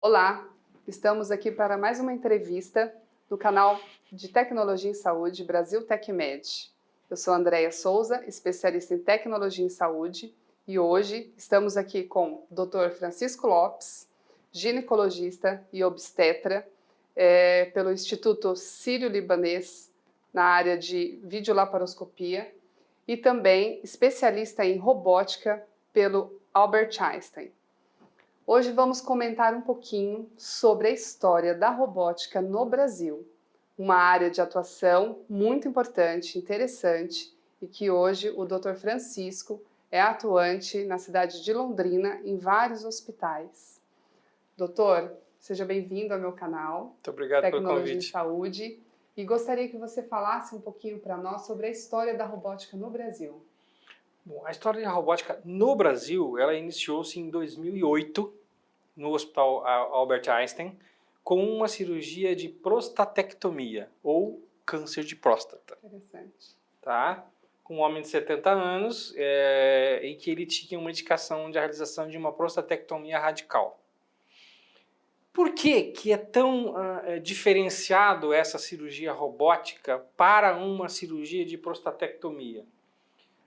Olá, estamos aqui para mais uma entrevista no canal de Tecnologia em Saúde Brasil TecMed. Eu sou Andréia Souza, especialista em Tecnologia em Saúde, e hoje estamos aqui com o Dr. Francisco Lopes, ginecologista e obstetra pelo Instituto Sírio-Libanês na área de videolaparoscopia e também especialista em robótica pelo Albert Einstein. Hoje vamos comentar um pouquinho sobre a história da robótica no Brasil, uma área de atuação muito importante, interessante, e que hoje o Dr. Francisco é atuante na cidade de Londrina em vários hospitais. Doutor, seja bem-vindo ao meu canal. Muito obrigado pelo Tecnologia convite. em Saúde, e gostaria que você falasse um pouquinho para nós sobre a história da robótica no Brasil. Bom, a história da robótica no Brasil, ela iniciou-se em 2008 no Hospital Albert Einstein com uma cirurgia de prostatectomia ou câncer de próstata. Interessante. Tá? Com um homem de 70 anos em que ele tinha uma indicação de realização de uma prostatectomia radical. Por que é tão diferenciado essa cirurgia robótica para uma cirurgia de prostatectomia?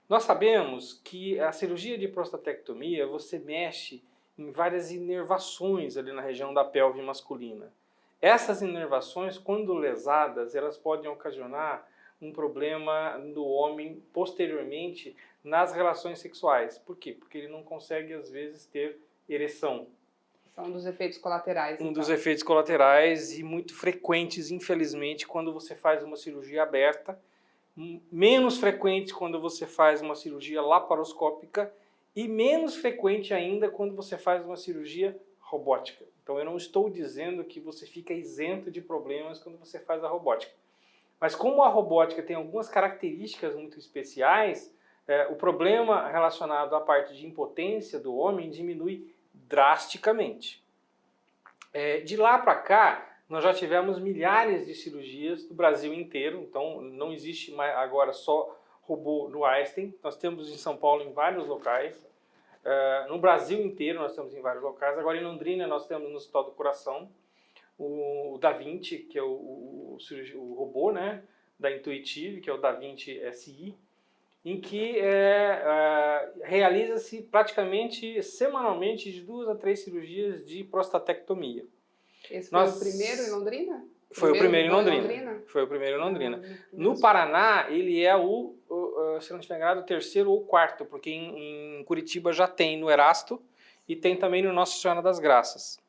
Nós sabemos que a cirurgia de prostatectomia, você mexe em várias inervações ali na região da pelve masculina. Essas inervações, quando lesadas, elas podem ocasionar um problema no homem posteriormente nas relações sexuais. Por quê? Porque ele não consegue, às vezes, ter ereção. São um dos efeitos colaterais. Um dos efeitos colaterais e muito frequentes, infelizmente, quando você faz uma cirurgia aberta, menos frequente quando você faz uma cirurgia laparoscópica e menos frequente ainda quando você faz uma cirurgia robótica. Então eu não estou dizendo que você fica isento de problemas quando você faz a robótica. Mas como a robótica tem algumas características muito especiais, o problema relacionado à parte de impotência do homem diminui drasticamente. De lá para cá, nós já tivemos milhares de cirurgias do Brasil inteiro, então não existe mais agora só robô no Einstein. Nós temos em São Paulo em vários locais, no Brasil inteiro nós temos em vários locais. Agora em Londrina nós temos no Hospital do Coração o Da Vinci, que é o robô, né, da Intuitive, que é o Da Vinci SI, em que realiza-se praticamente semanalmente de 2 a 3 cirurgias de prostatectomia. Esse foi o primeiro em Londrina? Foi o primeiro em Londrina. Foi o primeiro em Londrina. No Paraná, ele é se não estiver enganado, o 3º ou 4º, porque em Curitiba já tem no Erasto e tem também no Nossa Senhora das Graças.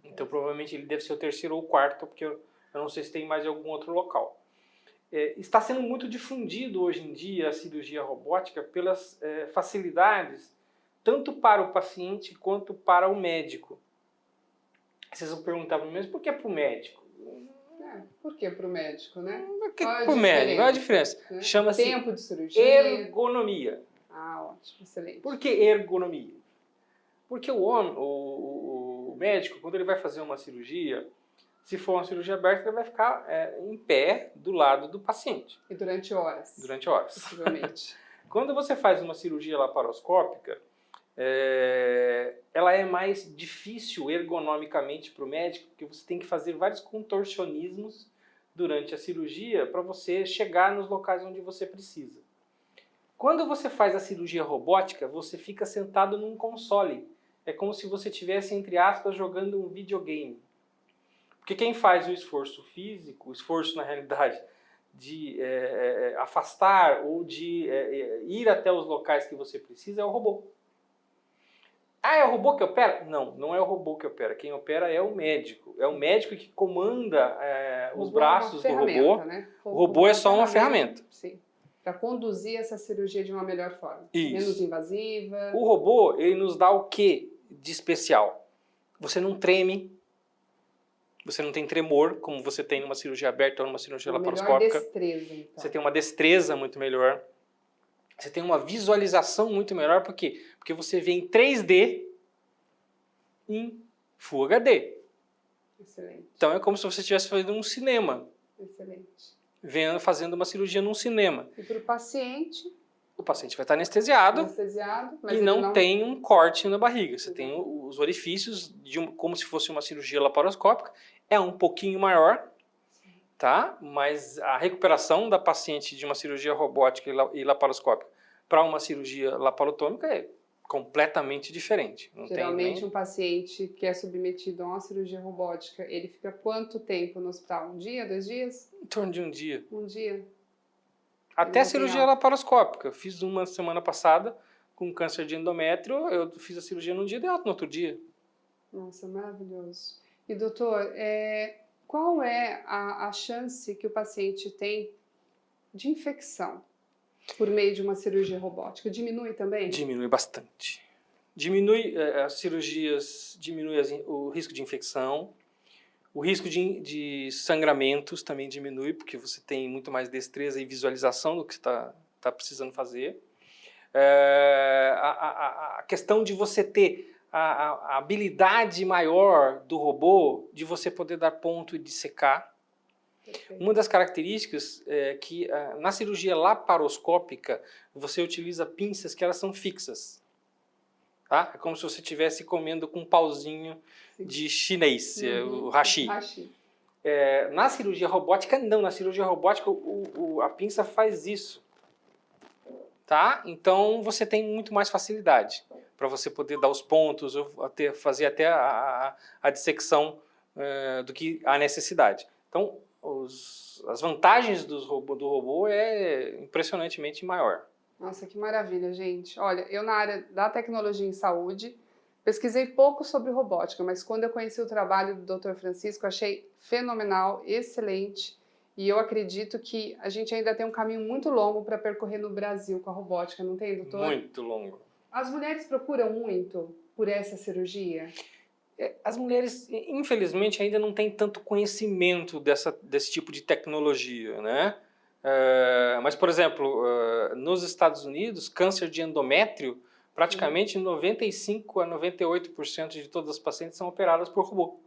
Então, provavelmente, ele deve ser o 3º ou 4º, porque eu não sei se tem mais em algum outro local. Está sendo muito difundido hoje em dia a cirurgia robótica pelas facilidades, tanto para o paciente quanto para o médico. Vocês vão perguntar para mim, mas por que para o médico? Por que para o médico, né? Para o médico, qual é a diferença? Né? Chama-se tempo de cirurgia. Ergonomia. Ah, ótimo, excelente. Por que ergonomia? Porque o médico, quando ele vai fazer uma cirurgia, se for uma cirurgia aberta, ele vai ficar em pé do lado do paciente. E durante horas. Durante horas. Possivelmente. Quando você faz uma cirurgia laparoscópica, ela é mais difícil ergonomicamente para o médico, porque você tem que fazer vários contorcionismos durante a cirurgia para você chegar nos locais onde você precisa. Quando você faz a cirurgia robótica, você fica sentado num console. É como se você estivesse, entre aspas, jogando um videogame. Porque quem faz o esforço físico, o esforço na realidade de afastar ou de ir até os locais que você precisa é o robô. Ah, é o robô que opera? Não, não é o robô que opera. Quem opera é o médico. É o médico que comanda os braços do robô. Né? O robô é só uma ferramenta. Sim. Para conduzir essa cirurgia de uma melhor forma. Isso. Menos invasiva. O robô, ele nos dá o que de especial? Você não treme. Você não tem tremor, como você tem numa cirurgia aberta ou numa cirurgia laparoscópica. Melhor destreza, então. Você tem uma destreza muito melhor. Você tem uma visualização muito melhor. Por quê? Porque você vê em 3D em Full HD. Excelente. Então é como se você estivesse fazendo um cinema. Excelente. Fazendo uma cirurgia num cinema. E para o paciente, O paciente vai estar anestesiado mas e ele não tem um corte na barriga. Você tem os orifícios como se fosse uma cirurgia laparoscópica. É um pouquinho maior, tá? Mas a recuperação da paciente de uma cirurgia robótica e laparoscópica para uma cirurgia laparotômica é completamente diferente. Não Geralmente tem nem... um paciente que é submetido a uma cirurgia robótica, ele fica quanto tempo no hospital? Um dia, 2 dias? Em torno de um dia. Um dia. Até a cirurgia laparoscópica. Eu fiz uma semana passada com câncer de endométrio, eu fiz a cirurgia num dia e dei alta no outro dia. Nossa, maravilhoso. E doutor, qual é a chance que o paciente tem de infecção por meio de uma cirurgia robótica? Diminui também? Diminui bastante. Diminui as cirurgias, diminui o risco de infecção, o risco de sangramentos também diminui, porque você tem muito mais destreza e visualização do que está precisando fazer. A questão de você ter a habilidade maior do robô de você poder dar ponto e dissecar. Perfeito. Uma das características é que na cirurgia laparoscópica você utiliza pinças que elas são fixas. Tá? É como se você estivesse comendo com um pauzinho de chinês, o hashi. Na cirurgia robótica, não. Na cirurgia robótica, a pinça faz isso. Tá? Então, você tem muito mais facilidade para você poder dar os pontos, ou fazer até a dissecção do que a necessidade. Então, as vantagens do robô é impressionantemente maior. Nossa, que maravilha, gente. Olha, eu na área da tecnologia em saúde, pesquisei pouco sobre robótica, mas quando eu conheci o trabalho do Dr. Francisco, achei fenomenal, excelente, e eu acredito que a gente ainda tem um caminho muito longo para percorrer no Brasil com a robótica, não tem, doutor? Muito longo. As mulheres procuram muito por essa cirurgia? As mulheres, infelizmente, ainda não têm tanto conhecimento desse tipo de tecnologia, né? Mas, por exemplo, nos Estados Unidos, câncer de endométrio, praticamente 95% a 98% de todas as pacientes são operadas por robô.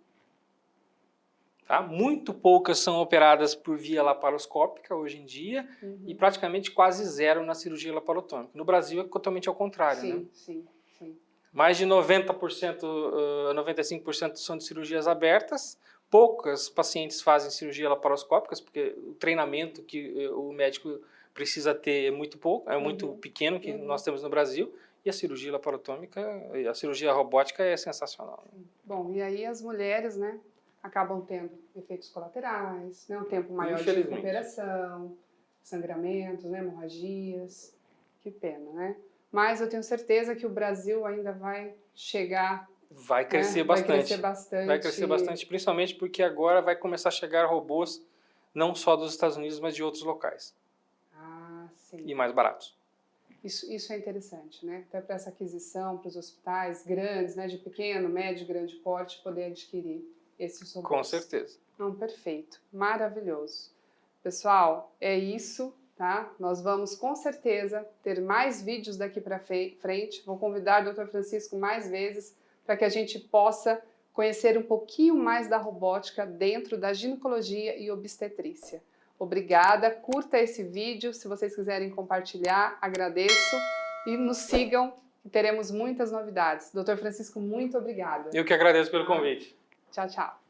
Tá? Muito poucas são operadas por via laparoscópica hoje em dia e praticamente quase zero na cirurgia laparotômica. No Brasil é totalmente ao contrário, né? Sim. Mais de 90% a 95% são de cirurgias abertas. Poucas pacientes fazem cirurgia laparoscópicas, porque o treinamento que o médico precisa ter é muito pouco, é muito pequeno que nós temos no Brasil. E a cirurgia laparotômica, a cirurgia robótica é sensacional. Bom, e aí as mulheres, né, acabam tendo efeitos colaterais, né, um tempo maior de recuperação, sangramentos, né, hemorragias. Que pena, né? Mas eu tenho certeza que o Brasil ainda vai chegar... Vai crescer bastante. Vai crescer bastante, principalmente porque agora vai começar a chegar robôs não só dos Estados Unidos, mas de outros locais. Ah, sim. E mais baratos. Isso é interessante, né? Até para essa aquisição, para os hospitais grandes, né, de pequeno, médio, grande porte, poder adquirir esses robôs. Com certeza. Não, perfeito. Maravilhoso. Pessoal, é isso. Tá? Nós vamos com certeza ter mais vídeos daqui para frente. Vou convidar o Dr. Francisco mais vezes para que a gente possa conhecer um pouquinho mais da robótica dentro da ginecologia e obstetrícia. Obrigada, curta esse vídeo, se vocês quiserem compartilhar, agradeço e nos sigam, teremos muitas novidades. Dr. Francisco, muito obrigada. Eu que agradeço pelo convite. Tchau, tchau.